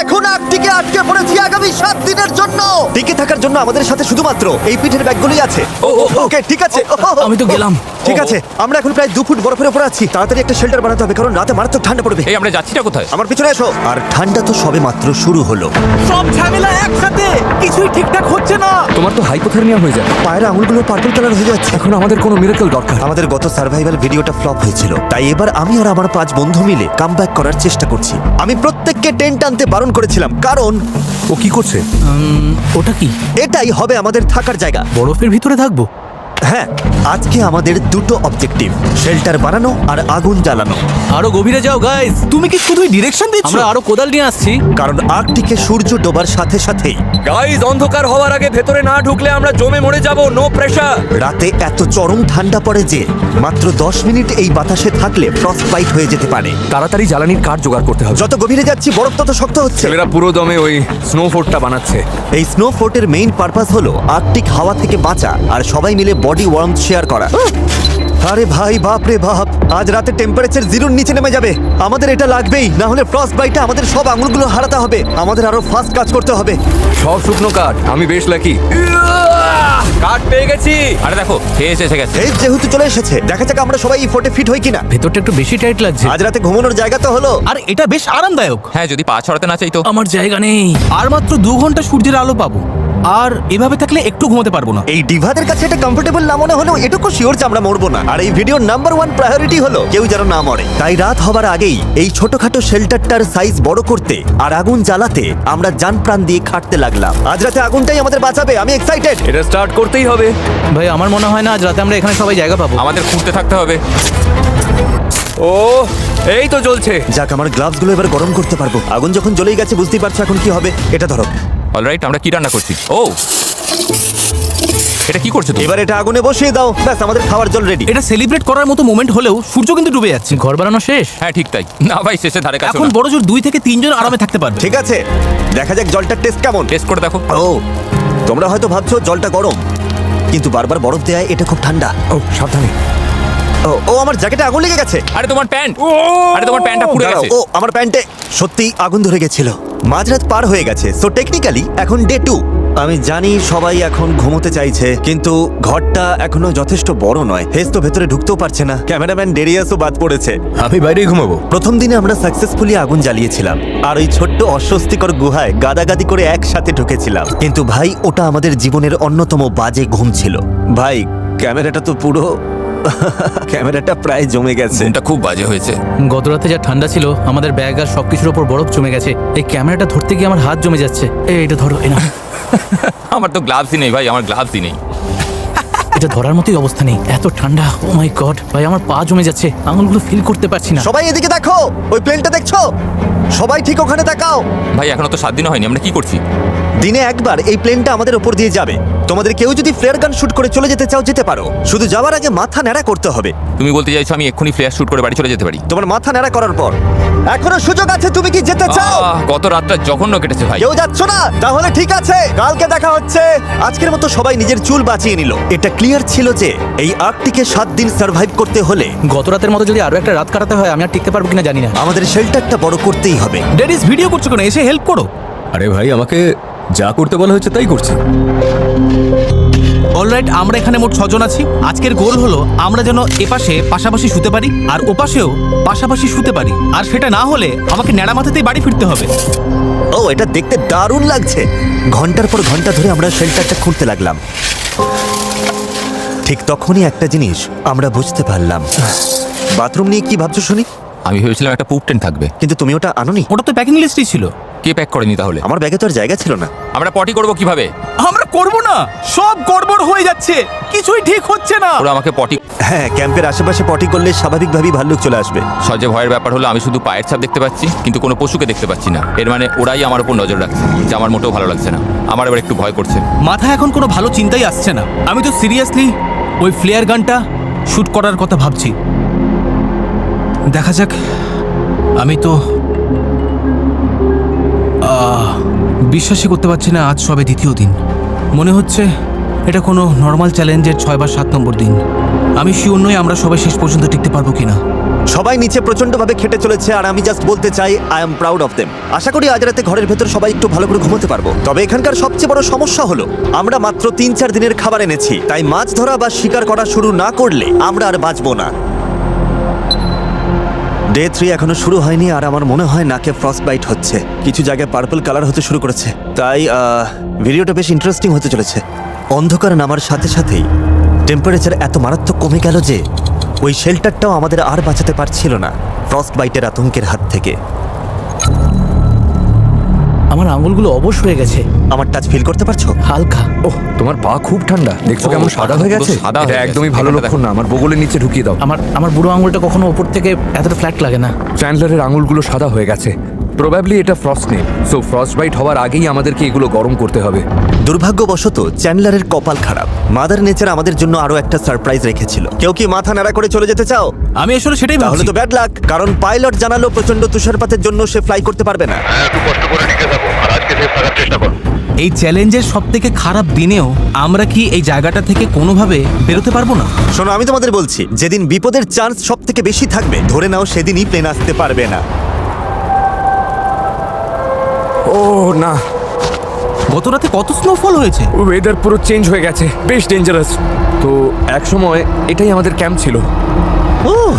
এখন আটটিকে আটকে পড়েছি আগামী 7 দিনের জন্য। টিকে থাকার জন্য আমাদের সাথে শুধুমাত্র এই পিঠের ব্যাগগুলোই আছে। ওকে ঠিক আছে। আমি তো গেলাম। ঠিক আছে, আমরা এখন প্রায় 2 ফুট বরফের উপরে আছি। তাড়াতাড়ি একটা শেল্টার বানাতে হবে, কারণ রাতে মারাত্মক ঠান্ডা পড়বে। এই আমরা যাচ্ছিটা কোথায়? আমার পিছনে এসো। আর ঠান্ডা তো সবে মাত্র শুরু হলো। সব ঝামেলা একসাথে, কিছুই ঠিকঠাক হচ্ছে না। তোমার তো হাইপোথার্মিয়া হয়ে যাবে। পায়ের আঙুলগুলো পার্পল কালার হয়ে যাচ্ছে। এখন আমাদের কোনো মিরাকল দরকার। আমাদের গত সার্ভাইভাল ভিডিওটা ফ্লপ হয়েছিল, তাই এবার আমি আর আমার 5 বন্ধু মিলে কামব্যাক করার চেষ্টা করছি। আমি প্রত্যেককে টেন্ট আনতে বারণ করেছিলাম, কারণ ও কি করছে? ওটা কি? এটাই হবে আমাদের থাকার জায়গা। বরফের ভিতরে থাকবো? হ্যাঁ, আজকে আমাদের দুটো অবজেক্টিভ, শেল্টার বানানো আর আগুন জ্বালানো। আরো গভীরে যাও গাইস। তুমি কি শুধুই ডিরেকশন দিচ্ছ? আমরা আরো কোদাল নিয়ে আসছি। কারণ আর্কটিকে সূর্য ডোবার সাথে সাথেই গাইস, অন্ধকার হওয়ার আগে ভেতরে না ঢুকলে আমরা জমে মরে যাব। No pressure. রাতে এত চরম ঠান্ডা পড়ে যে মাত্র 10 মিনিট এই বাতাসে থাকলে ফ্রস্ট বাইট হয়ে যেতে পারে। তাড়াতাড়ি জ্বালানির কাঠ জোগাড় করতে হবে। যত গভীরে যাচ্ছি বরফ তত শক্ত হচ্ছে। ছেলেরা পুরো দমে ওই স্নো ফোর্টটা বানাচ্ছে। এই স্নো ফোর্টের মেইন পারপাস হলো আর্কটিক হাওয়া থেকে বাঁচা আর সবাই মিলে বডি ওয়ার্ম শেয়ার করা। আরে ভাই, বাপ রে বাপ, আজ রাতে টেম্পারেচার 0-র নিচে নেমে যাবে। আমাদের এটা লাগবেই, না হলে ফ্রস্ট বাইটে আমাদের সব আঙুলগুলো হারাতে হবে। আমাদের আরো ফাস্ট কাজ করতে হবে। সব শুকনো কাঠ। আমি বেশ লাকি। কাঠ পেয়ে গেছি। আরে দেখো, খেয়ে এসে গেছে। এই যেহেতু চলে এসেছে, দেখা যাক আমরা সবাই এই ফোর্টে ফিট হই কিনা। ভেতরটা একটু বেশি টাইট লাগছে। আজ রাতে ঘুমানোর জায়গা তো হলো। আর এটা বেশ আরামদায়ক। হ্যাঁ, যদি পা ছড়াতে না চাইতো। আমার জায়গা নেই। আর মাত্র 2 ঘন্টা সূর্যের আলো পাবো। আর এভাবে থাকলে একটু ঘুমাতে পারবো না। এই ডিভাদের কাছে এটা কমফোর্টেবল না মনে হলেও এটুকু শিওর যে আমরা মরবো না। আর এই ভিডিওর নাম্বার 1 প্রায়োরিটি হলো কেউ যেন না মরে। তাই রাত হবার আগেই এই ছোটখাটো শেল্টারটার সাইজ বড় করতে আর আগুন জ্বালাতে আমরা জান প্রাণ দিয়ে খাটতে লাগলাম। আজ রাতে আগুনটাই আমাদের বাঁচাবে। আমি এক্সাইটেড। এটা স্টার্ট করতেই হবে। ভাই, আমার মনে হয় না আজ রাতে আমরা এখানে সবাই জায়গা পাবো। আমাদের খুঁড়তে থাকতে হবে। ও, এই তো জ্বলছে। যাক, আমার গ্লাভস গুলো এবার গরম করতে পারবো। আগুন যখন জ্বলেই গেছে বুঝতেই পারছো এখন কি হবে। এটা ধরো। অলরাইট, আমরা কি রান্না করছি? ও, এটা কি করছো তুমি? এবার এটা আগুনে বসিয়ে দাও। ব্যাস, আমাদের খাবার জল রেডি। এটা সেলিব্রেট করার মতো মোমেন্ট হলেও সূর্য কিন্তু ডুবে যাচ্ছে। ঘর বানানো শেষ? হ্যাঁ, ঠিক তাই। না ভাই, শেষে ধারে কাছে এখন বড় জোর 2 থেকে 3 জন আরামে থাকতে পারবে। ঠিক আছে, দেখা যাক জলটার টেস্ট কেমন। টেস্ট করে দেখো। ও, তোমরা হয়তো ভাবছো জলটা গরম, কিন্তু বারবার বরফ দেয় এটা খুব ঠান্ডা। ও, সাবধানে। ও, আমার জ্যাকেটে আগুন লেগে গেছে। আরে তোমার প্যান্ট, আরে তোমার প্যান্টটা পুড়ে দাঁড়াও, গেছে। ও আমার প্যান্টে সত্যি আগুন ধরে গেছিল। মাঝরাত পার হয়ে গেছে, সো টেকনিক্যালি এখন ডে 2। আমি জানি সবাই এখন ঘুমোতে চাইছে, কিন্তু ঘরটা এখনো যথেষ্ট বড় নয়। হেস তো ভেতরে ঢুকতেও পারছে না। ক্যামেরাম্যান ডেরিয়াসও বাদ পড়েছে। আমি বাইরেই ঘুমাবো। প্রথম দিনে আমরা সাকসেসফুলি আগুন জ্বালিয়েছিলাম আর ওই ছোট্ট অস্বস্তিকর গুহায় গাদাগাদি করে একসাথে ঢুকেছিলাম। কিন্তু ভাই, ওটা আমাদের জীবনের অন্যতম বাজে ঘুম ছিল। ভাই, ক্যামেরাটা তো পুরো ক্যামেরাটা প্রায় জমে গেছে। ঘুমটা খুব বাজে হয়েছে। গত রাতে যা ঠান্ডা ছিল, আমাদের ব্যাগ আর সবকিছুর উপর বরফ জমে গেছে। এই ক্যামেরাটা ধরতে গিয়ে আমার হাত জমে যাচ্ছে। এটা ধরো। না, আমার তো গ্লাভসই নেই ভাই, আমার গ্লাভসই নেই। এটা ধরার মতোই অবস্থা নেই, এত ঠান্ডা। ও মাই গড ভাই, আমার পা জমে যাচ্ছে, আঙুলগুলো ফিল করতে পারছি না। সবাই এদিকে দেখো, ওই প্লেনটা দেখছো? সবাই ঠিক ওখানে তাকাও। ভাই, এখনো তো 7 দিন হয়নি, আমরা কি করছি? দিনে একবার এই প্লেনটা আমাদের উপর দিয়ে যাবে। তোমাদের কেউ যদি ফ্লেয়ার গান শুট করে চলে যেতে চাও যেতে পারো, শুধু যাওয়ার আগে মাথা ন্যাড়া করতে হবে। তুমি বলতে চাইছো আমি এক্ষুনি ফ্ল্যাশ শুট করে বাড়ি চলে যেতে পারি? তোমার মাথা ন্যাড়া করার পর এখনো সুযোগ আছে। তুমি কি যেতে চাও? গত রাতটা জঘন্য কেটেছে ভাই। কেউ যাচ্ছ না? তাহলে ঠিক আছে, কালকে দেখা হচ্ছে। আজকের মতো সবাই নিজের চুল বাঁচিয়ে নিল। এটা ক্লিয়ার ছিল যে এই আর্কটিকে 7 দিন সার্ভাইভ করতে হলে গত রাতের মতো যদি আরো একটা রাত কাটাতে হয়, আমি আর টিকতে পারবো কিনা জানি না। আমাদের শেল্টারটা বড় করতেই হবে। ডেরিস, ভিডিও করছো কেন? এসে হেল্প করো। আরে ভাই, আমাকে যা করতে বলা হয়েছে তাই করছি। অলরাইট, আমরা এখানে মোট 6 জন আছি। আজকের গোল হলো আমরা যেন এপাশে পাশাপাশি শুতে পারি আর ওপাশেও পাশাপাশি শুতে পারি। আর সেটা না হলে আমাকে ন্যাড়া মাথাতেই বাড়ি ফিরতে হবে। ও, এটা দেখতে দারুণ লাগছে। ঘন্টার পর ঘন্টা ধরে আমরা শেল্টারটা খুঁড়তে লাগলাম। ঠিক তখনই একটা জিনিস আমরা বুঝতে পারলাম। বাথরুম নিয়ে কি ভাবছো শুনি? আমি ভেবেছিলাম একটা পুপ টেন্ট থাকবে। কিন্তু তুমি ওটা আনোনি। ওটা তো প্যাকিং লিস্টই ছিল। কে প্যাক করেনি তাহলে? আমার ব্যাগে তো আর জায়গা ছিল না। আমরা পটি করব কিভাবে? আমরা করব না, সব গড়বড় হয়ে যাচ্ছে, কিছুই ঠিক হচ্ছে না। ওরা আমাকে পটি। হ্যাঁ, ক্যাম্পের আশেপাশে পটি করলে স্বাভাবিকভাবেই ভাল্লুক চলে আসবে। সবচেয়ে ভয়ের ব্যাপার হলো আমি শুধু পায়ের ছাপ দেখতে পাচ্ছি, কিন্তু কোনো পশুকে দেখতে পাচ্ছি না। এর মানে ওরাই আমার উপর নজর রাখছে, যা আমার মোটেও ভালো লাগছে না। আমার এবার একটু ভয় করছে। মাথায় এখন কোনো ভালো চিন্তাই আসছে না। আমি তো সিরিয়াসলি ওই ফ্লেয়ার গানটা শুট করার কথা ভাবছি। দেখা যাক। আমি তো বিশ্বাসই করতে পারছি না, আজ সবে 2য় দিন। মনে হচ্ছে এটা কোনো নর্মাল চ্যালেঞ্জের 6 বা 7 নম্বর দিন। আমি শিওর নই আমরা সবাই শেষ পর্যন্ত টিকতে পারবো কিনা। সবাই নিচে প্রচন্ডভাবে খেটে চলেছে আর আমি জাস্ট বলতে চাই I am proud of them. আশা করি আজ রাতে ঘরের ভেতর সবাই একটু ভালো করে ঘুমোতে পারবো। তবে এখানকার সবচেয়ে বড় সমস্যা হলো আমরা মাত্র 3-4 দিনের খাবার এনেছি, তাই মাছ ধরা বা শিকার করা শুরু না করলে আমরা আর বাঁচবো না। ডে 3 এখনো শুরু হয়নি আর আমার মনে হয় নাকে ফ্রস্ট বাইট হচ্ছে। কিছু জায়গায় পার্পল কালার হতে শুরু করেছে, তাই ভিডিওটা বেশ ইন্টারেস্টিং হতে চলেছে। অন্ধকার নামার সাথে সাথেই টেম্পারেচার এত মারাত্মক কমে গেল যে ওই শেল্টারটাও আমাদের আর বাঁচাতে পারছিল না ফ্রস্ট বাইটের আতঙ্কের হাত থেকে। আমার আঙুলগুলো অবশ হয়ে গেছে, আমার টাচ ফিল করতে পারছো? হালকা। ওহ, তোমার পা খুব ঠান্ডা, দেখছো ও, কেমন সাদা হয়ে পুরো গেছে। সাদা হয়ে এটা গেছে। একদমই ভালো এখানটা লক্ষণ না। আমার বগলের নিচে ঢুকিয়ে দাও। আমার বুড়ো আঙুলটা কখনো ওপর থেকে এতটা ফ্ল্যাট লাগে না। চ্যান্ডলারের আঙুলগুলো সাদা হয়ে গেছে। প্রবাবলি এটা ফ্রস্ট নেই, সো ফ্রস্ট বাইট হওয়ার আগেই আমাদেরকে এগুলো গরম করতে হবে। দুর্ভাগ্যবশত চ্যান্ডলারের কপাল খারাপ। মাদার নেচার আমাদের জন্য আরো একটা সারপ্রাইজ রেখেছিল। কেউ কি মাথা নাড়া করে চলে যেতে চাও? আমি আসলে সেটাই তাহলে ভাবছি। তো ব্যাড লাক, কারণ পাইলট জানালো প্রচন্ড তুষারপাতের জন্য সে ফ্লাই করতে পারবে না। এই চ্যালেঞ্জের সব থেকে খারাপ দিনেও আমরা কি এই জায়গাটা থেকে কোনোভাবে বেরোতে পারবো না? শোনো, আমি তোমাদের বলছি, যেদিন বিপদের চান্স সব থেকে বেশি থাকবে ধরে নাও সেদিনই প্লেন আসতে পারবে না। ও না, গত রাতে কত স্নোফল হয়েছে। ওয়েদার পুরো চেঞ্জ হয়ে গেছে, বেশ ডেঞ্জারাস। তো এক সময় এটাই আমাদের ক্যাম্প ছিল। উহ,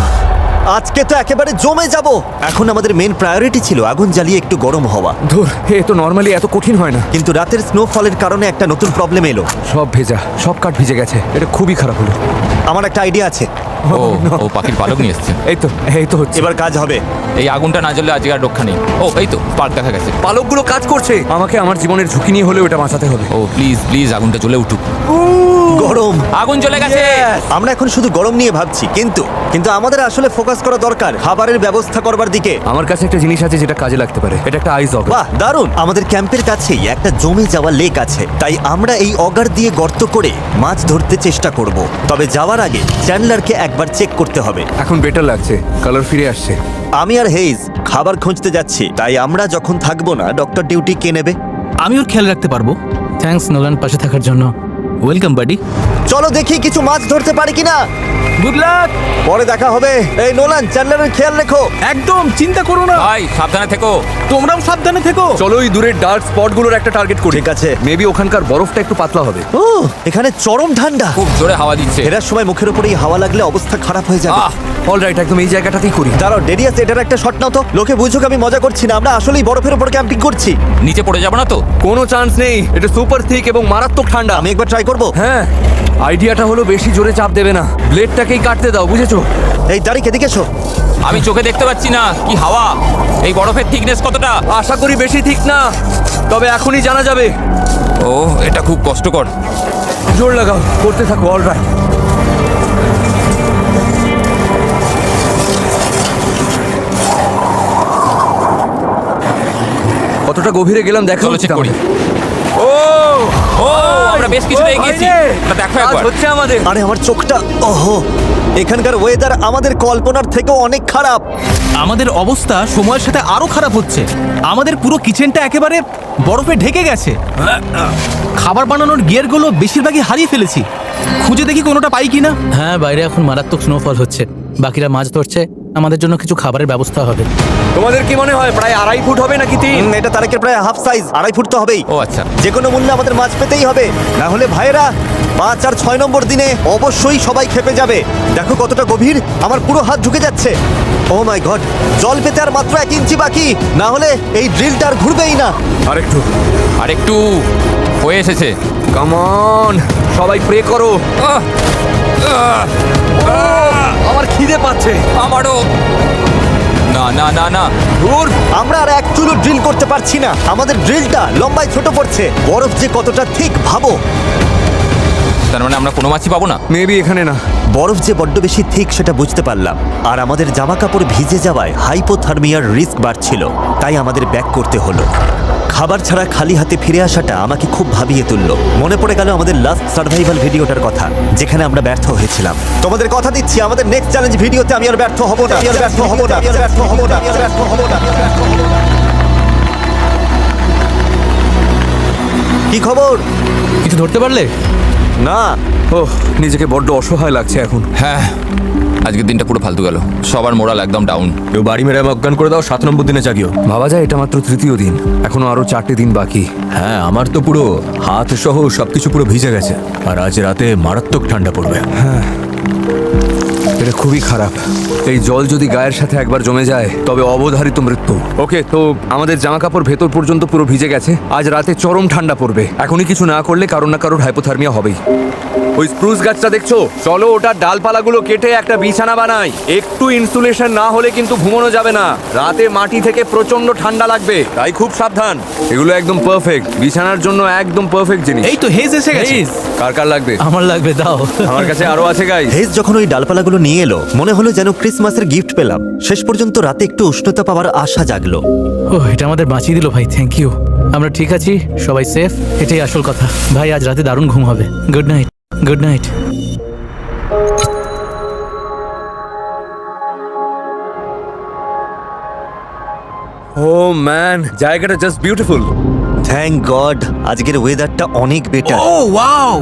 আজকে তো একেবারে জমে যাব। এখন আমাদের মেন প্রায়োরিটি ছিল আগুন জ্বালিয়ে একটু গরম হওয়া, ধুর, এ তো নর্মালি এত কঠিন হয় না। কিন্তু রাতের স্নোফলের কারণে একটা নতুন প্রবলেম এলো। সব ভেজা, সব কাঠ ভিজে গেছে। এটা খুবই খারাপ হলো। আমার একটা আইডিয়া আছে, ও পাখির পালক নিয়ে এসছে। এই তো হচ্ছে। এবার কাজ হবে। এই আগুনটা না জ্বললে আজকে আর রক্ষা নেই। ও এই তো স্পার্ক দেখা গেছে। পালকগুলো কাজ করছে। আমাকে আমার জীবনের ঝুঁকি নিয়ে হলেও এটা বাঁচাতে হবে। ও প্লিজ প্লিজ আগুনটা জ্বলে উঠুক। গরম। আগুন জ্বলে গেছে। আমরা এখন শুধু গরম নিয়ে ভাবছি, কিন্তু আমাদের আসলে ফোকাস করা দরকার খাবারের ব্যবস্থা করবার দিকে। আমার কাছে একটা জিনিস আছে যেটা কাজে লাগতে পারে। এটা একটা আইস অগার। বাহ, দারুণ। আমাদের ক্যাম্পের কাছেই একটা জমে যাওয়া লেক আছে, তাই আমরা এই অগার দিয়ে গর্ত করে মাছ ধরতে চেষ্টা করব। তবে যাওয়ার আগে চ্যান্ডলারকে একবার চেক করতে হবে। এখন বেটার লাগছে, কালার ফিরে আসছে। আমি আর হেইজ খাবার খুঁজতে যাচ্ছি, তাই আমরা যখন থাকবো না ডক্টর ডিউটি কে নেবে? আমি ওর খেয়াল রাখতে পারবো। থ্যাঙ্কস নোলান, পাশে থাকার জন্য। ওয়েলকাম বাডি। চলো দেখি কিছু মাছ ধরতে পারি কিনা। Good luck. পরে দেখা হবে। এই নোলান, চ্যান্ডলারের খেয়াল রেখো। একদম চিন্তা করো না। ভাই সাবধানে থেকো। তোমরাও সাবধানে থেকো। চলো এই দূরের ডার্ক স্পটগুলোর একটা টার্গেট করি। ঠিক আছে। মেবি ওখানকার বরফটা একটু পাতলা হবে। ও, এখানে চরম ঠান্ডা। খুব জোরে হাওয়া দিচ্ছে। ফেরার সময় মুখের উপরেই হাওয়া লাগলে অবস্থা খারাপ হয়ে যাবে। অলরাইট, একদম এই জায়গাটাতেই করি। দাঁড়াও ডেরিয়াস, এটার একটা শট নাও তো। লোকে বুঝুক আমি মজা করছি না, আমরা আসলেই বরফের উপর ক্যাম্পিং করছি। নিচে পড়ে যাবো না তো? কোনো চান্স নেই। এটা সুপার থিক এবং মারাত্মক ঠান্ডা। আমি একবার ট্রাই করব। হ্যাঁ, আইডিয়াটা হলো বেশি জোরে চাপ দেবে না, ব্লেডটাকেই কাটতে দাও, বুঝেছো? এই দাঁড়িয়ে এদিকে এসো। আমি চোখে দেখতে পাচ্ছি না কি হাওয়া। এই বরফের থিকনেস কতটা? আশা করি বেশি ঠিক না, তবে এখনই জানা যাবে। ও এটা খুব কষ্টকর। জোর লাগাও, করতে থাকো। অলরাইট, কতটা গভীরে গেলাম দেখা চলো উচিত চেক করি। আমাদের। ও ও আমরা বেশ কিছু এগিয়েছি। তা দেখো কাজ একবার। হচ্ছে আমাদের। আরে আমার চোখটা, ওহো, এখানকার ওয়েদার আমাদের কল্পনার থেকেও অনেক খারাপ। আমাদের অবস্থা সময়ের সাথে আরো খারাপ হচ্ছে। আমাদের পুরো কিচেনটা একেবারে বরফে ঢেকে গেছে। খাবার বানানোর গিয়ারগুলো বেশিরভাগই হারিয়ে ফেলেছি। খুঁজে দেখি কোনোটা পাই কিনা। হ্যাঁ, বাইরে এখন মারাত্মক স্নোফল হচ্ছে। বাকিরা মাছ ধরছে, আমাদের জন্য কিছু খাবারের ব্যবস্থা হবে। তোমাদের কি মনে হয় প্রায় 2.5 ফুট হবে নাকি 3? এটা তারেকের প্রায় হাফ সাইজ, 2.5 ফুট তো হবেই। ও আচ্ছা। যে কোনো মূল্যে আমাদের মাছ পেতেই হবে, না হলে ভাইয়েরা 5 আর 6 নম্বর দিনে অবশ্যই সবাই খেপে যাবে। দেখো কতটা গভীর, আমার পুরো হাত ঢুকে যাচ্ছে। ও মাই গড, জল পেতে আর মাত্র 1 ইঞ্চি বাকি, না হলে এই ড্রিলটা আর ঘুরবেই না। আরেকটু, আরেকটু হয়ে এসেছে। কাম অন, সবাই প্রে করো। আহ, আহ, আমার খিদে পাচ্ছে। আমারও। না না না না। দূর। আমরা আর এক চুলো ড্রিল করতে পারছি না, আমাদের ড্রিলটা লম্বায় ছোট পড়ছে। বরফ যে কতটা ঠিক ভাবো। তার মানে আমরা কোনো মাছই পাবো না। মেবি এখানে না। বরফ যে বড্ড বেশি ঠিক সেটা বুঝতে পারলাম, আর আমাদের জামা কাপড় ভিজে যাওয়ায় হাইপোথার্মিয়ার রিস্ক বাড়ছিল, তাই আমাদের ব্যাক করতে হলো। খাবার ছাড়া খালি হাতে ফিরে আসাটা আমাকে খুব ভাবিয়ে তুললো। মনে পড়ে গেল আমাদের লাস্ট সার্ভাইভাল ভিডিওটার কথা, যেখানে আমরা ব্যর্থ হয়েছিলাম। তোমাদের কথা দিচ্ছি, আমাদের নেক্সট চ্যালেঞ্জ ভিডিওতে আমি আর ব্যর্থ হব না। আমি আর ব্যর্থ হব না। আমি আর ব্যর্থ হব না। আমি আর ব্যর্থ হব না। আমি আর ব্যর্থ হব না। কি খবর? কিছু ধরতে পারলে? না। ওহ, নিজেকে বড্ড অসহায় লাগছে এখন। হ্যাঁ আজকের দিনটা পুরো ফালতু গেল, সবার মোরাল একদম ডাউন। কেউ বাড়ি মেরে অজ্ঞান করে দাও, 7 নম্বর দিনে জাগিও। ভাবা যায় এটা মাত্র তৃতীয় দিন, এখনো আরো 4টে দিন বাকি। হ্যাঁ, আমার তো পুরো হাত সহ সবকিছু পুরো ভিজে গেছে, আর আজ রাতে মারাত্মক ঠান্ডা পড়বে। এটা খুবই খারাপ। এই জল যদি গায়ের সাথে একবার জমে যায় তবে অবধারিত মৃত্যু। ওকে, তো আমাদের জামা কাপড় ভেতর পর্যন্ত পুরো ভিজে গেছে। আজ রাতে চরম ঠান্ডা পড়বে। এখনই কিছু না করলে কারোর না কারোর হাইপোথার্মিয়া হবেই। ওই স্প্রুস গাছটা দেখছো? চলো ওটার ডালপালাগুলো কেটে একটা বিছানা বানাই। একটু ইনসুলেশন না হলে কিন্তু ঘুমানো যাবে না। রাতে মাটি থেকে প্রচন্ড ঠান্ডা লাগবে, তাই খুব সাবধান। এগুলো একদম পারফেক্ট, বিছানার জন্য একদম পারফেক্ট জিনিস। এই তো হেজ এসে গেছে। কার কার লাগবে? আমার লাগবে, দাও। আমার কাছে আরো আছে গাইস। হেজ যখন ওই ডালপালাগুলো নিয়ে এলো মনে হলো যেন ক্রিসমাসের গিফট পেলাম। শেষ পর্যন্ত রাতে একটু উষ্ণতা পাওয়ার আশা জাগলো। ও, এটা আমাদের বাঁচিয়ে দিল ভাই, থ্যাংক ইউ। আমরা ঠিক আছি, সবাই সেফ, এটাই আসল কথা। ভাই আজ রাতে দারুণ ঘুম হবে। Good night, good night. Oh man, জায়গাটা জাস্ট বিউটিফুল। থ্যাংক গড, আজকের ওয়েদারটা অনেক বেটার। ও ওয়াও,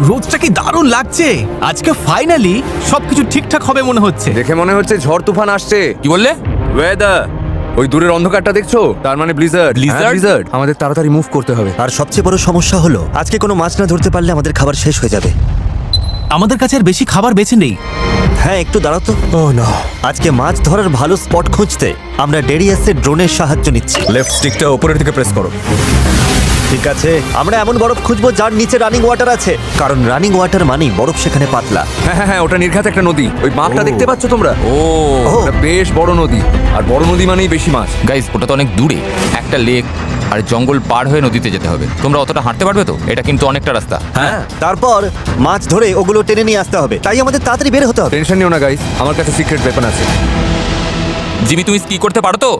রোদটা কি দারুণ লাগছে। আজকে ফাইনালি সবকিছু ঠিকঠাক হবে মনে হচ্ছে। দেখে মনে হচ্ছে ঝড় তুফান আসছে। কি বললে? ওয়েদার, ওই দূরের অন্ধকারটা দেখছো? তার মানে ব্লিজার্ড। Blizzard? ব্লিজার্ড। আমাদের তাড়াতাড়ি মুভ করতে হবে। আর সবচেয়ে বড় সমস্যা হলো আজকে কোনো মাছ না ধরতে পারলে আমাদের খাবার শেষ হয়ে যাবে। আমাদের কাছে আর বেশি খাবার বেঁচে নেই। হ্যাঁ, একটু দাঁড়াও তো। ও না, আজকে মাছ ধরার ভালো স্পট খুঁজতে আমরা ডেরিয়াসের ড্রোনের সাহায্য নিচ্ছি। লেফট স্টিকটা উপরের দিকে প্রেস করো। ঠিক আছে, আমরা এমন বরফ খুঁজবো যার নিচে রানিং ওয়াটার আছে, কারণ রানিং ওয়াটার মানেই বরফ সেখানে পাতলা। হ্যাঁ হ্যাঁ হ্যাঁ, ওটা নির্ঘাত একটা নদী। ওই মাপটা দেখতে পাচ্ছ তোমরা? ও ওটা বেশ বড় নদী, আর বড় নদী মানেই বেশি মাছ। গাইস, ওটা তো অনেক দূরে, একটা লেক আর জঙ্গল পার হয়ে নদীতে যেতে হবে। তোমরা অতটা হাঁটতে পারবে তো? এটা কিন্তু অনেকটা রাস্তা। হ্যাঁ, তারপর মাছ ধরে ওগুলো টেনে নিয়ে আসতে হবে, তাই আমাদের তাড়াতাড়ি বের হতে হবে। টেনশন নিও না গাইস, আমার কাছে সিক্রেট ওয়েপন আছে। জিমি, তুমি স্কি করতে পারো তো?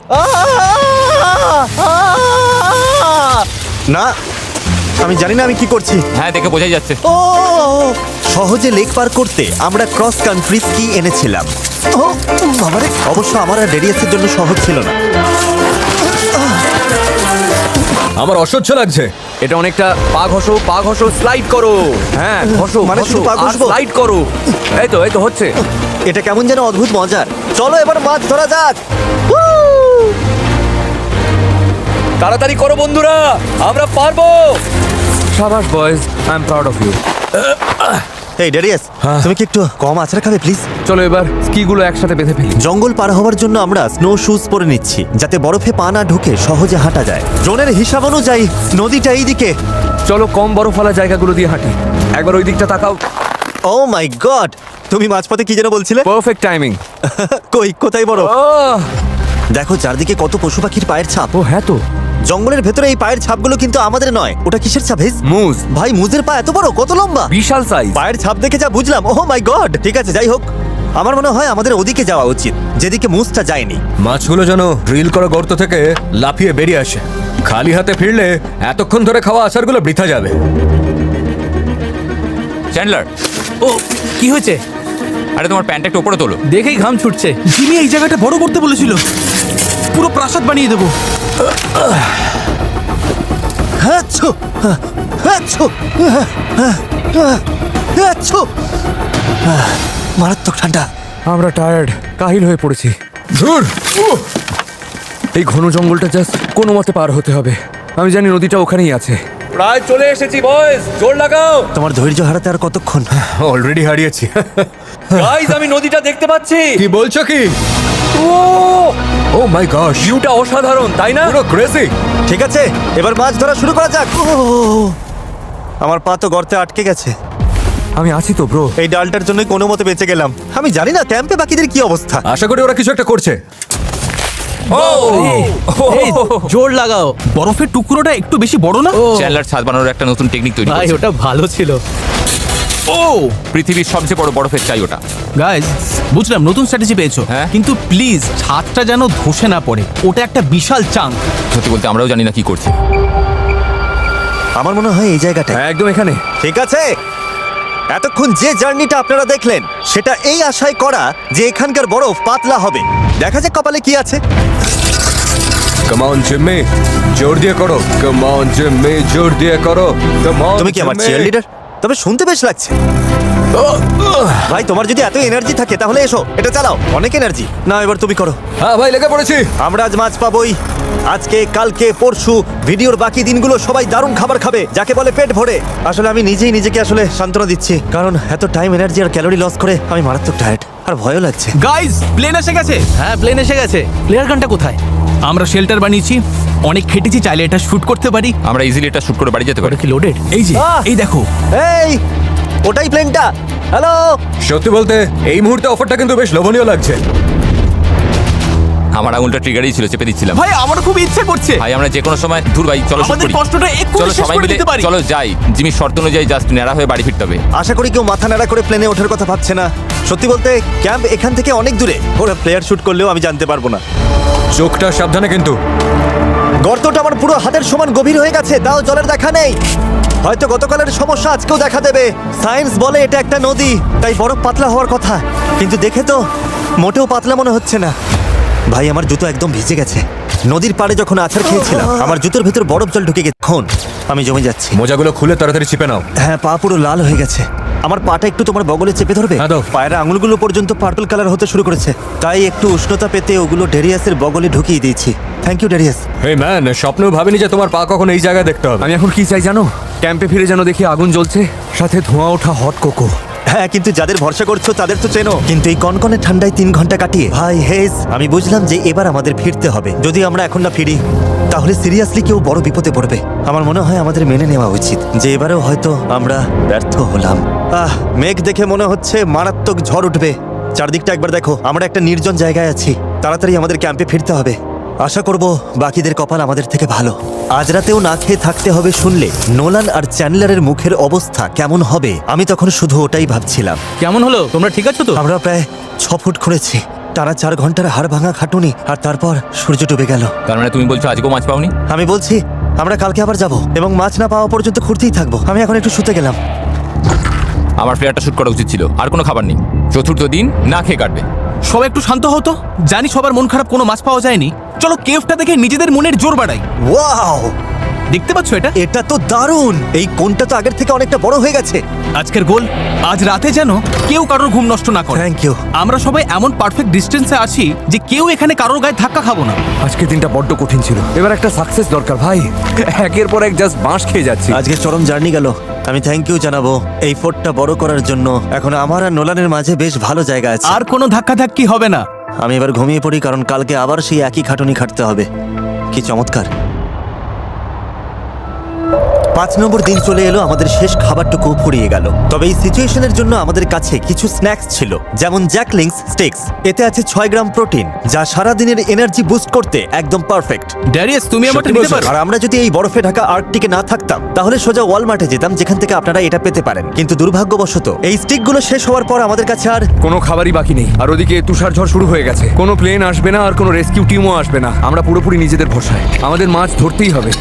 না, আমি জানি না আমি কি করছি। হ্যাঁ, দেখে বোঝাই যাচ্ছে। ও, সহজে লেক পার করতে আমরা ক্রস কান্ট্রি স্কি এনেছিলাম। ও বাবারে, অবশ্য আমার আর ডেরিয়াসের জন্য সহজ ছিল না। আমার অসহ্য লাগছে। এটা অনেকটা পা ঘষো, স্লাইড করো। হ্যাঁ, ঘষো মানে শুধু পা ঘষবো? স্লাইড করো। এই তো হচ্ছে। এটা কেমন যেন অদ্ভুত মজার। চলো এবার মাছ ধরা যাক। তাড়াতাড়ি করো বন্ধুরা, আমরা পারবো। শাবাশ boys, I am proud of you. এই ডেরিয়াস, তুমি কি একটু কম আছড়া খাবে প্লিজ? চলো এবার স্কিগুলো একসাথে বেঁধে ফেলি। জঙ্গল পার হওয়ার জন্য আমরা স্নো শুজ পরে নিচ্ছি যাতে বরফে পা না ঢুকে সহজে হাঁটা যায়। ড্রোনের হিসাব অনুযায়ী নদীটা এইদিকে। চলো কম বরফওয়ালা জায়গাগুলো দিয়ে হাঁটি। একবার ওই দিকটা তাকাও। ও মাই গড, তুমি মাঝপথে কি যেন বলছিলে? Perfect timing. কোথায় বরফ? দেখো চারদিকে কত পশু পাখির পায়ের ছাপ। ও হ্যাঁ তো, জঙ্গলের ভেতরে এই পায়ের ছাপগুলো কিন্তু আমাদের নয়। ওটা কিসের ছাপ হেজ? মুজ। ভাই, মুজের পা এত বড়, কত লম্বা! বিশাল সাইজ। পায়ের ছাপ দেখে যা বুঝলাম। ও মাই গড, ঠিক আছে, যাই হোক, আমার মনে হয় আমাদের ওদিকে যাওয়া উচিত, যেদিকে মুজটা যায়নি। মাছগুলো যেন ড্রিল করা গর্ত থেকে লাফিয়ে বেরিয়ে আসে। খালি হাতে ফিরলে এতক্ষণ ধরে খাওয়া আচারগুলো বৃথা যাবে। চ্যান্ডলার, ও, কি হয়েছে? আরে তোমার প্যান্টটা একটু উপরে তোলো। দেখেই ঘাম ছুটছে। জিমি এই জায়গাটা বড় করতে বলেছিল, পুরো প্রাসাদ বানিয়ে দেবো। হাচ্ছু, হাচ্ছু, হাচ্ছু। মারাত্মক ঠান্ডা। আমরা টায়ার্ড, কাহিল হয়ে পড়েছি। ধুর! এই ঘন জঙ্গলটা জাস্ট কোনো মতে পার হতে হবে। আমি জানি নদীটা ওখানেই আছে। প্রায় চলে এসেছি বয়েজ, জোর লাগাও। তোমার ধৈর্য হারাতে আর কতক্ষণ? অলরেডি হারিয়েছি। গাইস, আমি নদীটা দেখতে পাচ্ছি। কি বলছো কি? ও মাই গড, ভিউটা অসাধারণ, তাই না? পুরো ক্রেজি। ঠিক আছে, এবার মাছ ধরা শুরু করা যাক। আমার পা তো গর্তে আটকে গেছে। আমি আছি তো ব্রো। এই ডালটার জন্য কোনো মতে বেঁচে গেলাম। আমি জানি না ক্যাম্পে বাকিদের কি অবস্থা। আশা করি ওরা কিছু একটা করছে। এই, জোর লাগাও। বরফের টুকরোটা একটু বেশি বড় না? ও চ্যান্ডলার ছাদ বানানোর একটা নতুন টেকনিক তৈরি ভাই, করেছে। ওটা ভালো ছিল। ও পৃথিবীর সবচেয়ে বড় বরফের চাই ওটা। গাইজ, বুঝলাম নতুন স্ট্র্যাটেজি পেয়েছো, হ্যাঁ। কিন্তু প্লিজ ছাদটা যেন ধসে না পড়ে। ওটা একটা বিশাল চাঙ্ক। সত্যি বলতে আমরাও জানি না কি করছি। আমার মনে হয় এই জায়গাটা। হ্যাঁ, একদম এখানে। ঠিক আছে, এতক্ষণ যে জার্নিটা আপনারা দেখলেন সেটা এই আশায় করা যে এখানকার বরফ পাতলা হবে। দেখা যাক কপালে কি আছে। কাম অন জিম্মি, জোর দিয়ে করো। কাম অন জিম্মি, জোর দিয়ে করো। Come on. তুমি কি আমার চিয়ার লিডার? তবে শুনতে বেশ লাগছে। ভাই তোমার যদি এত এনার্জি থাকে তাহলে এসো, এটা চালাও, অনেক এনার্জি। না এবার তুমি করো। হ্যাঁ ভাই, লেগে পড়েছি। আমরা আজ মাছ পাবোই, আজকে কালকে পরশু। ভিডিওর বাকি দিনগুলো সবাই দারুণ খাবার খাবে, যাকে বলে পেট ভরে। আসলে আমি নিজেই নিজেকে আসলে সান্ত্বনা দিচ্ছি, কারণ এত টাইম, এনার্জি আর ক্যালোরি লস করে আমি মারাত্মক টায়ার্ড আর ভয়ও লাগছে। গাইজ, প্লেন এসে গেছে। হ্যাঁ, প্লেন এসে গেছে। প্লেয়ার গানটা কোথায়? আমরা শেল্টার বানিয়েছি, অনেক খেটেছি, চাইলে এটা শুট করতে পারি। আমরা ইজিলি এটা শুট করে বাড়ি যেতে পারি। ওটা কি লোডেড? এই যে, আহ! এই দেখো। এই ওটাই প্লেনটা। হ্যালো, সত্যি বলতে এই মুহূর্তে অফারটা কিন্তু বেশ লোভনীয় লাগছে। আমার আঙুলটা ট্রিগারই ছিল, চেপে দিচ্ছিলাম। ভাই আমার খুব ইচ্ছে করছে। ভাই আমরা যে কোনো সময় দূর ভাই, চলো শুট আমাদের করি। কষ্টটা এক্ষুনি চলো শেষ সবাই করে মিলে, দিতে পারি। চলো যাই। জিমি শর্ত অনুযায়ী জাস্ট ন্যাড়া হয়ে বাড়ি ফিরতে হবে। আশা করি কেউ মাথা নাড়া করে প্লেনে ওঠার কথা ভাবছে না। সত্যি বলতে ক্যাম্প এখান থেকে অনেক দূরে, ওরা প্লেয়ার শুট করলেও আমি জানতে পারবো না। চোখটা সাবধানে কিন্তু। গর্তটা আমার পুরো হাতের সমান গভীর হয়ে গেছে, তাও জলের দেখা নেই। হয়তো গতকালের সমস্যা আজকেও দেখা দেবে। সায়েন্স বলে এটা একটা নদী, তাই বরফ পাতলা হওয়ার কথা, কিন্তু দেখে তো মোটেও পাতলা মনে হচ্ছে না। ভাই আমার জুতো একদম ভিজে গেছে। নদীর পাড়ে যখন আছাড় খেয়েছিলাম আমার জুতোর ভেতর বরফ জল ঢুকে গেছে। এখন আমি জমে যাচ্ছি। মোজাগুলো খুলে তাড়াতাড়ি চিপে নাও। হ্যাঁ, পা পুরো লাল হয়ে গেছে। আমার পাটা একটু তোমার বগলে চেপে ধরবে? হ্যাঁ, দাও। পায়ের আঙুলগুলো পর্যন্ত পার্পল কালার হতে শুরু করেছে, তাই একটু উষ্ণতা পেতে ওগুলো ডেরিয়াসের বগলে ঢুকিয়ে দিয়েছি। Thank you Darius. Hey man, স্বপ্নেও ভাবিনি যে তোমার পা কখন এই জায়গায় দেখতে হবে। আমি এখন কি চাই জানো? ক্যাম্পে ফিরে যেন দেখি আগুন জ্বলছে, সাথে ধোঁয়া ওঠা হট কোকো। হ্যাঁ, কিন্তু যাদের ভরসা করছো তাদের তো চেনো। কিন্তু এই কনকনে ঠান্ডায় 3 ঘন্টা কাটিয়ে ভাই হেজ, আমি বুঝলাম যে এবার আমাদের ফিরতে হবে। যদি আমরা এখন না ফিরি তাহলে সিরিয়াসলি কেউ বড় বিপদে পড়বে। আমার মনে হয় আমাদের মেনে নেওয়া উচিত যে এবারেও হয়তো আমরা ব্যর্থ হলাম। মেঘ দেখে মনে হচ্ছে মারাত্মক ঝড় উঠবে। চারদিকটা একবার দেখো, আমরা একটা নির্জন জায়গায় আছি। তাড়াতাড়ি আমাদের ক্যাম্পে ফিরতে হবে। আশা করব বাকিদের কপাল আমাদের থেকে ভালো। আজ রাতেও না খেয়ে থাকতে হবে শুনলে নোলান আর চ্যান্ডলারের মুখের অবস্থা কেমন হবে, আমি তখন শুধু ওটাই ভাবছিলাম। কেমন হলো? তোমরা ঠিক আছো তো? আমরা প্রায় 6 ফুট খুঁড়েছি, টানা 4 ঘন্টার হাড় ভাঙা খাটুনি, আর তারপর সূর্য ডুবে গেল। তার মানে তুমি বলছো আজকেও মাছ পাওনি? আমি বলছি আমরা কালকে আবার যাব এবং মাছ না পাওয়া পর্যন্ত খুঁড়তেই থাকবো। আমি এখন একটু শুতে গেলাম। আমার প্লেয়ারটা শুট করা উচিত ছিল। আর কোনো খাবার নেই, চতুর্থ দিন না খেয়ে কাটবে। সবাই একটু শান্ত হতো। জানি সবার মন খারাপ, কোনো মাছ পাওয়া যায়নি। চলো কেভটা দেখে নিজেদের মনের জোর বাড়াই। ওয়াও, দেখতে পাচ্ছ এটা? এটা তো দারুণ। এই কোণটা তো আগের থেকে অনেকটা বড় হয়ে গেছে। আজকের গোল, আজ রাতে যেন কেউ কারোর ঘুম নষ্ট না করে। Thank you. আমরা সবাই এমন পারফেক্ট ডিস্টেন্সে আছি যে কেউ এখানে কারোর গায়ে ধাক্কা খাবো না। আজকের দিনটা বড্ড কঠিন ছিল, এবার একটা সাকসেস দরকার ভাই। একের পর এক জাস্ট বাঁশ খেয়ে যাচ্ছি। আজকে চরম জার্নি গেল। আমি থ্যাংক ইউ জানাবো এই ফোর্টটা বড় করার জন্য। এখন আমার আর নোলানের মাঝে বেশ ভালো জায়গা আছে। আর কোনো ধাক্কাধাক্কি হবে না। আমি এবার ঘুমিয়ে পড়ি, কারণ কালকে আবার সেই একই খাটুনি খাটতে হবে। কি চমৎকার। 5 নম্বর দিন চলে এলো, আমাদের শেষ খাবারটুকু ফুরিয়ে গেল। তবে এই সিচুয়েশনের জন্য আমাদের কাছে কিছু স্ন্যাক্স ছিল, যেমন জ্যাকলিংস স্টেকস। এতে আছে 6 গ্রাম প্রোটিন, যা সারা দিনের এনার্জি বুস্ট করতে একদম পারফেক্ট। ড্যারিয়াস, তুমি আমাকে সত্যি নিতে বলছো? পারো? আর আমরা যদি এই বরফে ঢাকা আর্কটিকে না থাকতাম তাহলে সোজা ওয়ালমার্টে যেতাম, যেখান থেকে আপনারা এটা পেতে পারেন। কিন্তু দুর্ভাগ্যবশত এই স্টিকগুলো শেষ হওয়ার পর আমাদের কাছে আর কোনো খাবারই বাকি নেই, আর ওদিকে তুষার ঝড় শুরু হয়ে গেছে। কোনো প্লেন আসবে না আর কোনো রেস্কিউ টিমও আসবে না। আমরা পুরোপুরি নিজেদের ভরসায়। আমাদের মাছ ধরতেই হবে,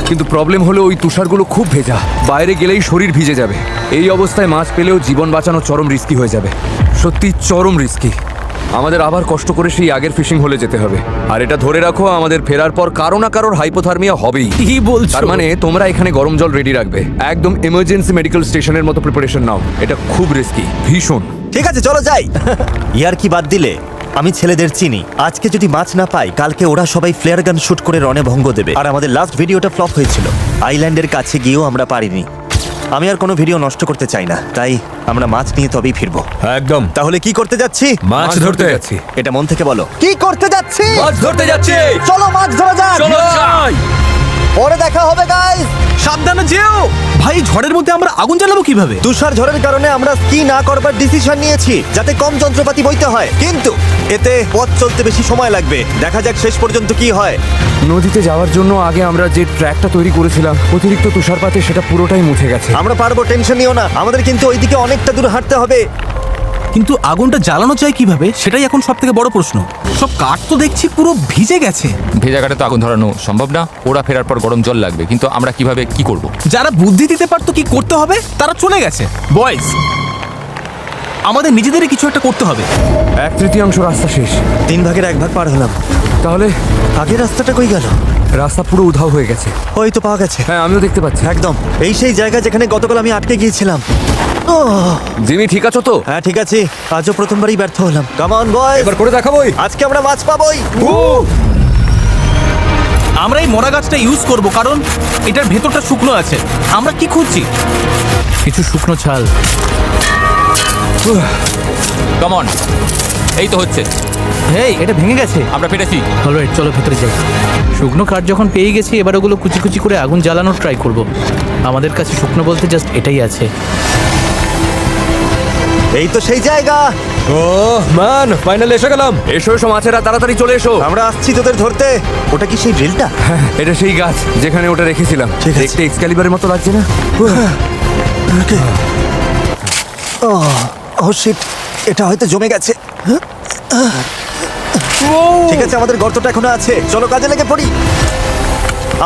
কিন্তু প্রবলেম হলো ওই তুষারগুলো খুব ভেজা, বাইরে গেলেই শরীর ভিজে যাবে। এই অবস্থায় মাছ পেলেও জীবন বাঁচানো চরম রিস্কি হয়ে যাবে, সত্যি চরম রিস্কি। আমাদের আবার কষ্ট করে সেই আগের ফিশিং হলে যেতে হবে। আর এটা ধরে রাখো, আমাদের ফেরার পর কারো না কারোর হাইপোথার্মিয়া হবেই। কি বলছো? তার মানে তোমরা এখানে গরম জল রেডি রাখবে, একদম এমার্জেন্সি মেডিকেল স্টেশনের মতো প্রিপারেশন নাও। এটা খুব রিস্কি, ভীষণ। ঠিক আছে চলো যাই। ইয়ার কি বাদ দিলে আমি ছেলেদের চিনি। আজকে যদি মাছ না পাই, কালকে ওরা সবাই ফ্লেয়ার গান শুট করে রণে ভঙ্গ দেবে। আর আমাদের লাস্ট ভিডিওটা ফ্লপ হয়েছিল, আইল্যান্ডের কাছে গিয়েও আমরা পারিনি। আমি আর কোনো ভিডিও নষ্ট করতে চাই না, তাই আমরা মাছ নিয়ে তবেই ফিরবো। একদম। তাহলে কি করতে যাচ্ছি? মাছ ধরতে যাচ্ছি। এটা মন থেকে বলো। কি করতে যাচ্ছি? মাছ ধরতে যাচ্ছি। চলো মাছ ধরা যাক। চলো যাই। পরে দেখা হবে গাইস। সাবধানে যেও। ভাই, ঝড়ের মধ্যে আমরা আগুন জ্বালাবো কিভাবে? তুষার ঝড়ের কারণে আমরা স্কি না করবার ডিসিশন নিয়েছি, যাতে কম যন্ত্রপাতি বইতে হয়, কিন্তু এতে পথ চলতে বেশি সময় লাগবে। দেখা যাক শেষ পর্যন্ত কি হয়। নদীতে যাওয়ার জন্য আগে আমরা যে ট্র্যাকটা তৈরি করেছিলাম, অতিরিক্ত তুষারপাতে সেটা পুরোটাই মুছে গেছে। আমরা পারবো, টেনশন নিও না। আমাদের কিন্তু ওইদিকে অনেকটা দূর হাঁটতে হবে। কিন্তু আগুনটা জ্বালানো যায় কিভাবে, সেটাই এখন সব থেকে বড় প্রশ্ন। সব কাঠ তো দেখছি পুরো ভিজে গেছে। ভেজা কাঠে তো আগুন ধরানো সম্ভব না। ওরা ফেরার পর গরম জল লাগবে, কিন্তু আমরা কিভাবে কি করব? যারা বুদ্ধি দিতে পারতো কি করতে হবে, তারা চলে গেছে। বয়েজ, আমাদের নিজেদেরই কিছু একটা করতে হবে। 1/3 রাস্তা শেষ। 3 ভাগের 1 ভাগ পার হলাম। তাহলে আগের রাস্তাটা কই গেল? রাস্তা পুরো উধাও হয়ে গেছে। ওই তো পাওয়া গেছে। হ্যাঁ, আমিও দেখতে পাচ্ছি। একদম এই সেই জায়গা যেখানে গতকাল আমি আটকে গিয়েছিলাম। ওহ, জিমি, ঠিক আছো তো? হ্যাঁ ঠিক আছে, আজও প্রথমবারই ব্যর্থ হলাম। কাম অন বয়, এবার করে দেখাবোই। আজকে আমরা মাছ পাবোই। আমরা এই মরা গাছটা ইউজ করব কারণ এটার ভেতরটা শুকনো আছে। আমরা কি খুঁজছি? কিছু শুকনো ছাল। কমন, এই তো হচ্ছে। হেই, এটা ভেঙে গেছে। আমরা পেরেছি। অলরাইট, চলো ভেতরে যাই। শুকনো কাঠ যখন পেয়ে গেছি, এবার ওগুলো কুচি কুচি করে আগুন জ্বালানোর ট্রাই করব। আমাদের কাছে শুকনো বলতে জাস্ট এটাই আছে। এই তো সেই জায়গা। ও ম্যান, ফাইনালি এসে গেলাম। এসো এসো মাছেরা, তাড়াতাড়ি চলে এসো। আমরা আসছি তোদের ধরতে। ওটা কি সেই ড্রিলটা? হ্যাঁ, এটা সেই গাছ যেখানে ওটা রেখেছিলাম। ঠিক আছে। দেখতে এক্সক্যালিবারের মতো লাগছে না? ও শিট, এটা হয়তো জমে গেছে। ঠিক আছে, আমাদের গর্তটা এখনো আছে। চলো কাজে লেগে পড়ি।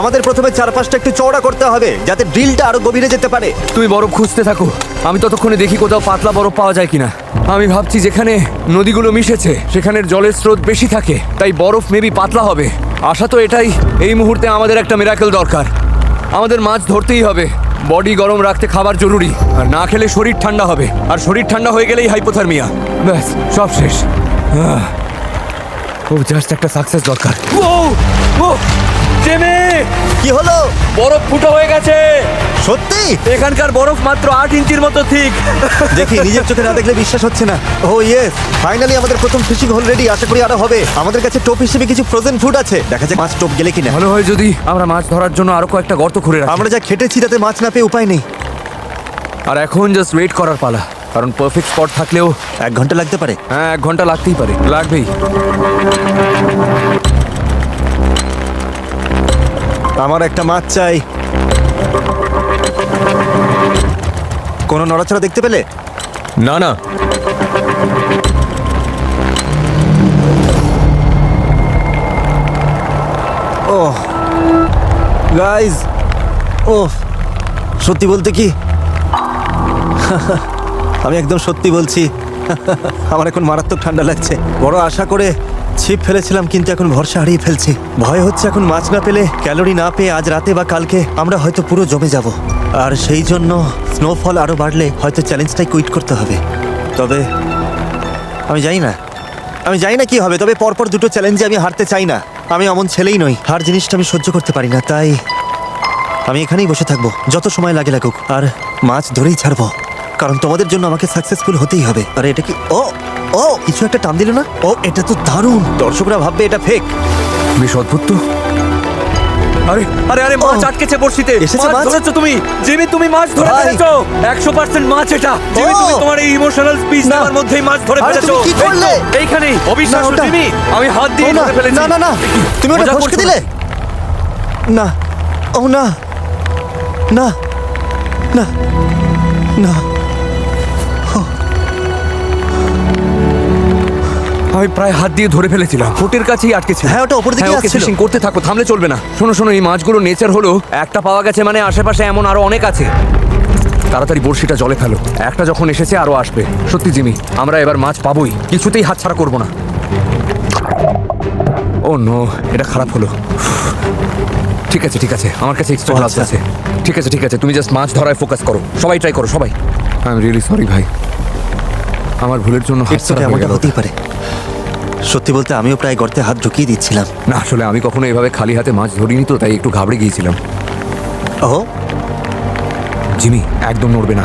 আমাদের প্রথমে চারপাশটা একটু চওড়া করতে হবে যাতে ড্রিলটা আরো গভীরে যেতে পারে। তুমি বরফ খুঁজতে থাকো, আমি ততক্ষণে দেখি কোথাও পাতলা বরফ পাওয়া যায় কিনা। আমি ভাবছি যেখানে নদীগুলো মিশেছে সেখানের জলের স্রোত বেশি থাকে, তাই বরফ মেবি পাতলা হবে। আশা তো এটাই। এই মুহূর্তে আমাদের একটা মিরাকেল দরকার। আমাদের মাছ ধরতেই হবে। বডি গরম রাখতে খাবার জরুরি, আর না খেলে শরীর ঠান্ডা হবে, আর শরীর ঠান্ডা হয়ে গেলেই হাইপোথার্মিয়া। ব্যাস, সব শেষ। ও জাস্ট একটা সাকসেস দরকার। ও জেমি, কি হলো? বরফ ফুটো হয়ে গেছে। সত্যি? এখানকার বরফ মাত্র 8 ইঞ্চির মতো ঠিক। দেখি, নিজের চোখে না দেখলে বিশ্বাস হচ্ছে না। ও ইয়েস, ফাইনালি আমাদের প্রথম ফিশিং হোল রেডি। আশা করি আরো হবে। আমাদের কাছে টোপ হিসেবে কিছু ফ্রোজেন ফুড আছে। দেখা যাক মাছ টোপ গেলে কিনা। ভালো হয় যদি আমরা মাছ ধরার জন্য আরো কয়েকটা গর্ত খুঁড়ে রাখি। আমরা যা খেটেছি তাতে মাছ না পেয়ে উপায় নেই। আর এখন জাস্ট ওয়েট করার পালা, কারণ পারফেক্ট স্পট থাকলেও 1 ঘন্টা লাগতে পারে। হ্যাঁ 1 ঘন্টা লাগতেই পারে, লাগবেই। আমার একটা মাছ চাই। কোনো নড়াচড়া দেখতে পেলে? না না, ও গাইজ, ও সত্যি বলতে কি আমি একদম সত্যি বলছি আমার এখন মারাত্মক ঠান্ডা লাগছে। বড় আশা করে ছিপ ফেলেছিলাম, কিন্তু এখন ভরসা হারিয়ে ফেলছি। ভয় হচ্ছে এখন মাছ না পেলে, ক্যালোরি না পেয়ে আজ রাতে বা কালকে আমরা হয়তো পুরো জমে যাব। আর সেই জন্য স্নোফল আরো বাড়লে হয়তো চ্যালেঞ্জটাই কুইট করতে হবে। তবে আমি জানি না কি হবে। তবে পরপর দুটো চ্যালেঞ্জে আমি হারতে চাই না। আমি অমন ছেলেই নই, হার জিনিসটা আমি সহ্য করতে পারি না। তাই আমি এখানেই বসে থাকবো যত সময় লাগে লাগুক, আর মাছ ধরেই ছাড়বো, কারণ তোমাদের জন্য আমাকে সাকসেসফুল হতেই হবে। আরে এটা কি? ও ও কিছু একটা টান দিল না? ও এটা তো দারুণ। দর্শকরা ভাববে এটা ফেক। বেশ অদ্ভুত তো। আরে আরে আরে, মাছ ও, আটকেছে বড়শিতে। এসেছে মাছ? ধরেছো তুমি জিমি, তুমি মাছ ধরে ভাই। ফেলেছো। 100% মাছ এটা। জিমি, ও। তুমি তোমার এই ইমোশনাল স্পিচ না। দেওয়ার মধ্যেই মাছ ধরে আরে, ফেলেছো। তুমি কি করলে? এই তো, এইখানেই। অবিশ্বাস্য না, ওটা- জিমি, আমি হাত দিয়ে ও না, ধরে ফেলেছি। না না না, তুমি ওটা মজা ফসকে করছো? দিলে না। ও না না না না। আমি প্রায় হাত দিয়ে ধরে ফেলেছিলাম, ঠোঁটের কাছেই আটকেছিল। হ্যাঁ, ওটা ওপর দিকে ওকে আসছিল। ফিশিং করতে থাকো, থামলে চলবে না। শোনো শোনো, এই মাছগুলো নেচার হলো একটা পাওয়া গেছে মানে আশেপাশে এমন আরো অনেক আছে। তাড়াতাড়ি বড়শিটা জলে ফেলো, একটা যখন এসেছে আরো আসবে। সত্যি জিমি, আমরা এবার মাছ পাবোই, কিছুতেই হাতছাড়া করবো না। ও নো, এটা খারাপ হলো। ঠিক আছে ঠিক আছে, আমার কাছে এক্সট্রা ও, গ্লাভস আচ্ছা। আছে। ঠিক আছে ঠিক আছে, তুমি জাস্ট মাছ ধরায় ফোকাস করো। সবাই ট্রাই করো, সবাই। আই এম রিয়েলি সরি ভাই, আমার ভুলের জন্য It's okay, হাতছাড়া হয়ে এমনটা গেল। হতেই পারে। সত্যি বলতে আমিও প্রায় গর্তে হাত ঢুকিয়ে দিচ্ছিলাম। না আসলে আমি কখনো এভাবে খালি হাতে মাছ ধরিনি তো, তাই একটু ঘাবড়ে গিয়েছিলাম। ও জিমি, একদম নড়বে না।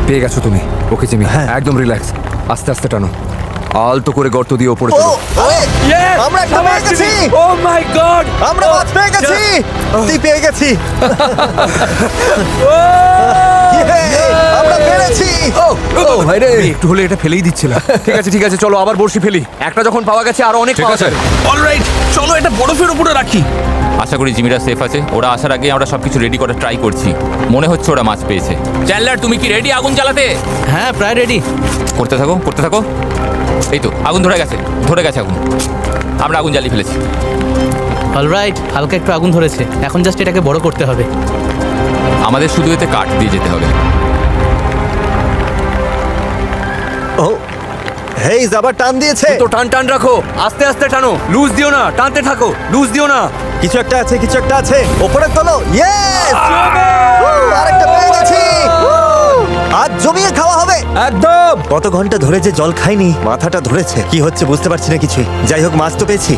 পেয়ে গেছো তুমি। ওকে জিমি, হ্যাঁ। একদম রিল্যাক্স। আস্তে আস্তে টানো, আলতো করে গর্ত দিয়ে ওপরে ও, তোলো। আরে, আমরা একটা পেয়ে গেছি। ও মাই গড, আমরা মাছ পেয়ে গেছি। তুই পেয়ে গেছি। আমরা পেরেছি। ভাই রে, একটু হলে এটা ফেলেই দিচ্ছিলাম। ঠিক আছে ঠিক আছে, চলো আবার বড়শি ফেলি। একটা যখন পাওয়া গেছে আরো অনেক ঠিক পাওয়া আছে। যাবে। অলরাইট, চলো এটা বরফের উপরে রাখি। আশা করি জিমিরা সেফ আছে। ওরা আসার আগে আমরা সবকিছু রেডি করার ট্রাই করছি। মনে হচ্ছে ওরা মাছ পেয়েছে। চ্যান্ডলার, তুমি কি রেডি আগুন জ্বালাতে? হ্যাঁ, প্রায় রেডি। করতে থাকো করতে থাকো। এই তো আগুন ধরে গেছে আগুন। আমরা আগুন জ্বালিয়ে ফেলেছি। অলরাইট, হালকা একটু আগুন ধরেছে। এখন জাস্ট এটাকে বড় করতে হবে। আমাদের শুধু এতে কাঠ দিয়ে যেতে হবে। ও হেই আবার টান দিয়েছে। তো টান টান রাখো, আস্তে আস্তে টানো, লুজ দিও না, টানতে থাকো, লুজ দিও না। কিছু একটা আছে, কিছু একটা আছে। ওপরে তোলো। ইয়েস! আরেকটা পেয়ে গেছি। আজ জমিয়ে খাওয়া হবে। একদম। কত ঘন্টা ধরে যে জল খাইনি, মাথাটা ধরেছে। কি হচ্ছে বুঝতে পারছি না কিছুই। যাই হোক, মাছ তো পেয়েছি।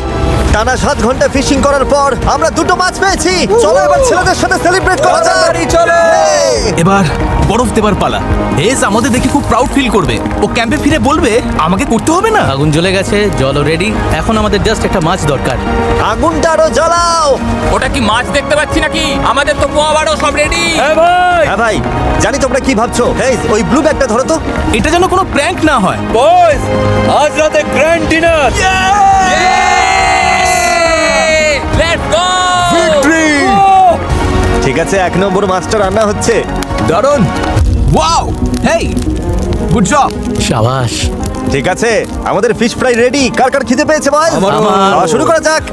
টানা 7 ঘন্টা ফিশিং করার পর আমরা 2টো মাছ পেয়েছি। চলো এবার ছেলেদের সাথে সেলিব্রেট করা যাক। তাড়াতাড়ি চলো। Yay! এবার বরফ দেবার পালা। হেজ আমাদের দেখে খুব প্রাউড ফিল করবে। ও ক্যাম্পে ফিরে বলবে আমাকে করতে হবে না। আগুন জ্বলে গেছে, জলও রেডি। এখন আমাদের জাস্ট একটা মাছ দরকার। আগুনটা আরো জ্বালাও। ওটা কি মাছ দেখতে পাচ্ছি নাকি? আমাদের তো পোয়াবারও সব রেডি। হ্যাঁ ভাই, জানি তোমরা কি ভাবছো। হেই, ওই ব্লু ব্যাগটা ধরো তো। এটা যেন কোনো প্র্যাঙ্ক না হয়। বয়েজ, আজ রাতে গ্র্যান্ড ডিনার। Let's go! ঠিক আছে, 1 নম্বর মাছটা রান্না হচ্ছে। দারুণ। ওয়াও, হেই, গুড জব। সাবাস। ঠিক আছে, আমাদের ফিশ ফ্রাই রেডি। কার কার খিদে পেয়েছে বল? আমারও। খাওয়া শুরু করা যাক।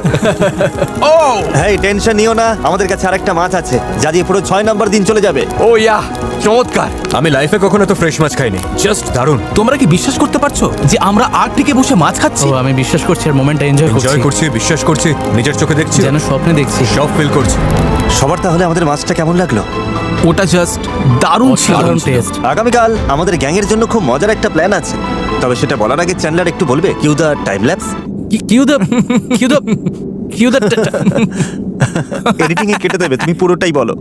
ও হেই, টেনশন নিও না, আমাদের কাছে আরেকটা মাছ আছে যা দিয়ে পুরো 6 নম্বর দিন চলে যাবে। ও ইয়া, চমৎকার। আমি লাইফে কখনো তো ফ্রেশ মাছ খাইনি, জাস্ট দারুণ। তোমরা কি বিশ্বাস করতে পারছো যে আমরা আর্কটিকে বসে মাছ খাচ্ছি? ও আমি বিশ্বাস করছি আর মোমেন্টটা এনজয় এনজয় করছি। করছি, বিশ্বাস করছি, নিজের চোখে দেখছি, যেন স্বপ্নে দেখছি। সব ফিল করছি। সবার তাহলে আমাদের মাছটা কেমন লাগলো? ওটা জাস্ট দারুণ ছিল। অসাধারণ টেস্ট। আগামীকাল আমাদের গ্যাংয়ের জন্য খুব মজার একটা প্ল্যান আছে। তবে সেটা বলার আগে চ্যান্ডলার একটু বলবে cue the time lapse. Cue the editing এ কেটে দেবে, তুমি পুরোটাই বলো।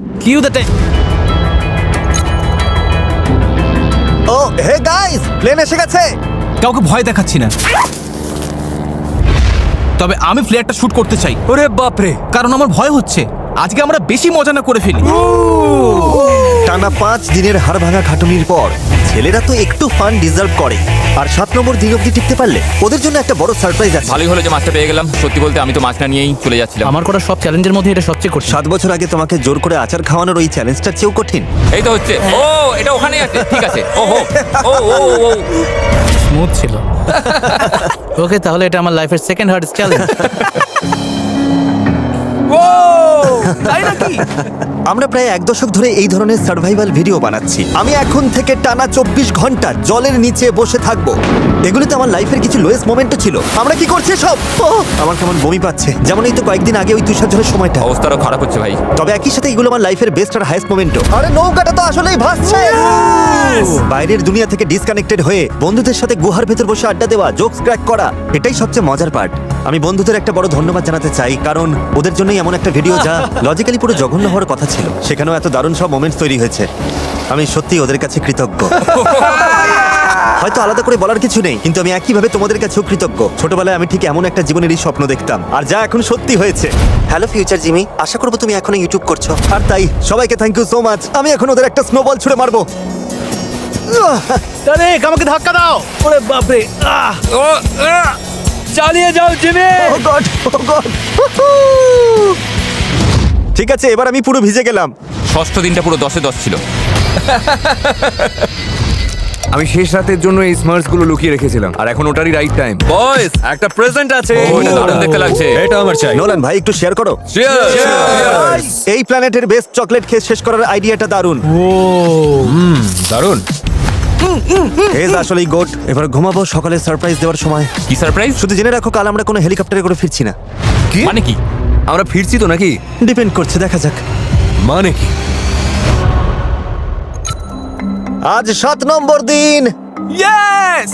ও হে গাইস, প্লেন এসে গেছে। কাউকে ভয় দেখাচ্ছি না, তবে আমি ফ্লেয়ারটা শুট করতে চাই, ওরে বাপরে। কারণ আমার ভয় হচ্ছে আজকে আমরা বেশি মজা না করে ফেলি। টানা 5 দিনের হাড় ভাঙা খাটুনির পর ছেলেরা তো একটু ফান ডিজার্ভ করে। আর 7 নম্বর দিন অব্দি টিকতে পারলে ওদের জন্য একটা বড় সারপ্রাইজ আছে। ভালোই হলো যে মাছটা পেয়ে গেলাম। সত্যি বলতে আমি তো মাছটা নিয়েই চলে যাচ্ছিলাম। আমার করা সব চ্যালেঞ্জের মধ্যে এটা সবচেয়ে কঠিন। 7 বছর আগে তোমাকে জোর করে আচার খাওয়ানোর ওই চ্যালেঞ্জটার চেয়েও কঠিন। এই তো হচ্ছে। ও এটা ওখানেই আছে। ঠিক আছে। ওহো ও ও ও স্মুথ ছিল। ওকে, তাহলে এটা আমার লাইফের সেকেন্ড হার্ডেস্ট চ্যালেঞ্জ। তাই নাকি? আমরা প্রায় 1 দশক ধরে এই ধরনের সার্ভাইভাল ভিডিও বানাচ্ছি। আমি এখন থেকে টানা 24 ঘন্টা জলের নিচে বসে থাকবো। এগুলোতে আমার লাইফের কিছু লোয়েস্ট মোমেন্টও ছিল। আমরা কি করছি সব? আমার কেমন বমি পাচ্ছে, যেমন এই তো কয়েকদিন আগে ওই তুষার ঝড়ের সময়টা। অবস্থারও খারাপ হচ্ছে ভাই। তবে একই সাথে এগুলো আমার লাইফের বেস্ট আর হাইস্ট মোমেন্টও। আরে নৌকাটা তো আসলেই ভাসছে। বাইরের দুনিয়া থেকে ডিসকানেক্টেড হয়ে বন্ধুদের সাথে গুহার ভেতর বসে আড্ডা দেওয়া, জোকস ক্র্যাক করা, এটাই সবচেয়ে মজার পার্ট। আমি বন্ধুদের একটা বড় ধন্যবাদ জানাতে চাই, কারণ ওদের জন্যই এমন একটা ভিডিও যা লজিক্যালি পুরো জঘন্য হওয়ার কথা ছিল, সেখানেও এত দারুণ সব মোমেন্টস তৈরি হয়েছে। আমি সত্যি ওদের কাছে কৃতজ্ঞ। হয়তো আলাদা করে বলার কিছু নেই, কিন্তু আমি একইভাবে তোমাদের কাছেও কৃতজ্ঞ। ছোটবেলায় আমি ঠিক এমন একটা জীবনেরই স্বপ্ন দেখতাম, আর যা এখন সত্যি হয়েছে। হ্যালো ফিউচার জিমি, আশা করবো তুমি এখনো ইউটিউব করছো। আর তাই সবাইকে থ্যাংক ইউ সো মাচ। আমি এখন ওদের একটা স্নোবল ছুড়ে মারবো। তারেক, আমাকে ধাক্কা দাও। ওরে বাপরে। চালিয়ে যাও Jimmy. Oh God, oh God. ঠিক আছে, এবার আমি পুরো ভিজে গেলাম। ষষ্ঠ দিনটা পুরো 10-এ 10 ছিল। আমি শেষ রাতের জন্য এই স্মার্টস গুলো লুকিয়ে রেখেছিলাম, আর এখন ওটারই রাইট টাইম। বয়েজ, একটা প্রেজেন্ট আছে। ও এটা দারুণ দেখতে লাগছে। এটা আমার চাই। নোলান ভাই, একটু শেয়ার করো। Cheers! এই প্ল্যানেটের বেস্ট চকলেট খেয়ে শেষ করার আইডিয়াটা দারুণ। দারুণ। হেজ আসলেই গোট। এবার ঘুমাবো, সকালে সারপ্রাইজ দেওয়ার সময়। কি সারপ্রাইজ? শুধু জেনে রাখো, কাল আমরা কোনো হেলিকপ্টারে করে ফিরছি না। মানে কি? আমরা ফিরছি তো নাকি? ডিপেন্ড করছে, দেখা যাক। মানে কি? আজ 7 নম্বর দিন। ইয়েস!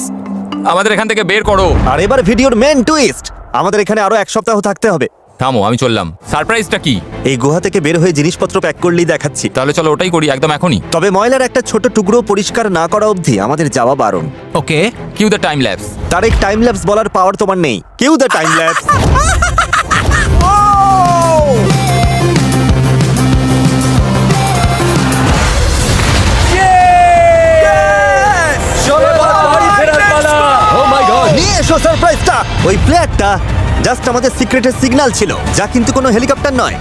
আমাদের এখান থেকে বের করো। আর এবার ভিডিওর মেন টুইস্ট, আমাদের এখানে আরো 1 সপ্তাহ থাকতে হবে। থামো, আমি চললাম। সারপ্রাইজটা কি? এই গুহা থেকে বের হয়ে জিনিসপত্র প্যাক করলেই দেখাচ্ছি। তাহলে চলো ওটাই করি, একদম এখনই। তবে ময়লার একটা ছোট টুকরো পরিষ্কার না করা অবধি আমাদের যাওয়া বারণ। Okay, cue the time lapse. তার এক টাইম ল্যাপস বলার পাওয়ার তোমার নেই। Cue the time lapse. Oh my god. নিয়ে এসো সারপ্রাইজটা। ওই প্লেয়ারটা জাস্ট আমাদের সিক্রেটের সিগন্যাল ছিল, যা কিন্তু কোনো হেলিকপ্টার নয়।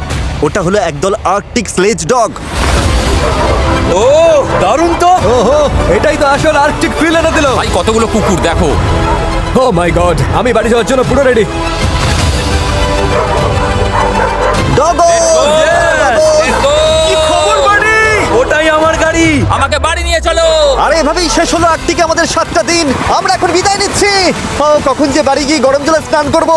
ওটা হলো একদল আর্কটিক স্লেজ ডগ। ও দারুণ তো। ওহো, এটাই তো আসল আর্কটিক ফিল এনে দিল। ভাই কতগুলো কুকুর দেখো। ও মাই গড, আমি বাড়ি যাওয়ার জন্য পুরো রেডি। ডগো! Let's go! ওটাই আমার গাড়ি। আমাকে বাড়ি নিয়ে চলো। আরে এভাবেই শেষ হলো আর্কটিকে আমাদের 7টা দিন। আমরা এখন বিদায় নিচ্ছি। ও কখন যে বাড়ি গিয়ে গরম জলে স্নান করব।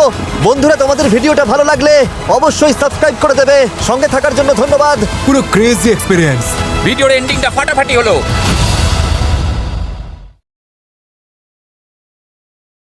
বন্ধুরা, তোমাদের ভিডিওটা ভালো লাগলে অবশ্যই সাবস্ক্রাইব করে দেবে। সঙ্গে থাকার জন্য ধন্যবাদ। পুরো ক্রেজি এক্সপিরিয়েন্স। ভিডিওর এন্ডিংটা ফাটাফাটি হলো।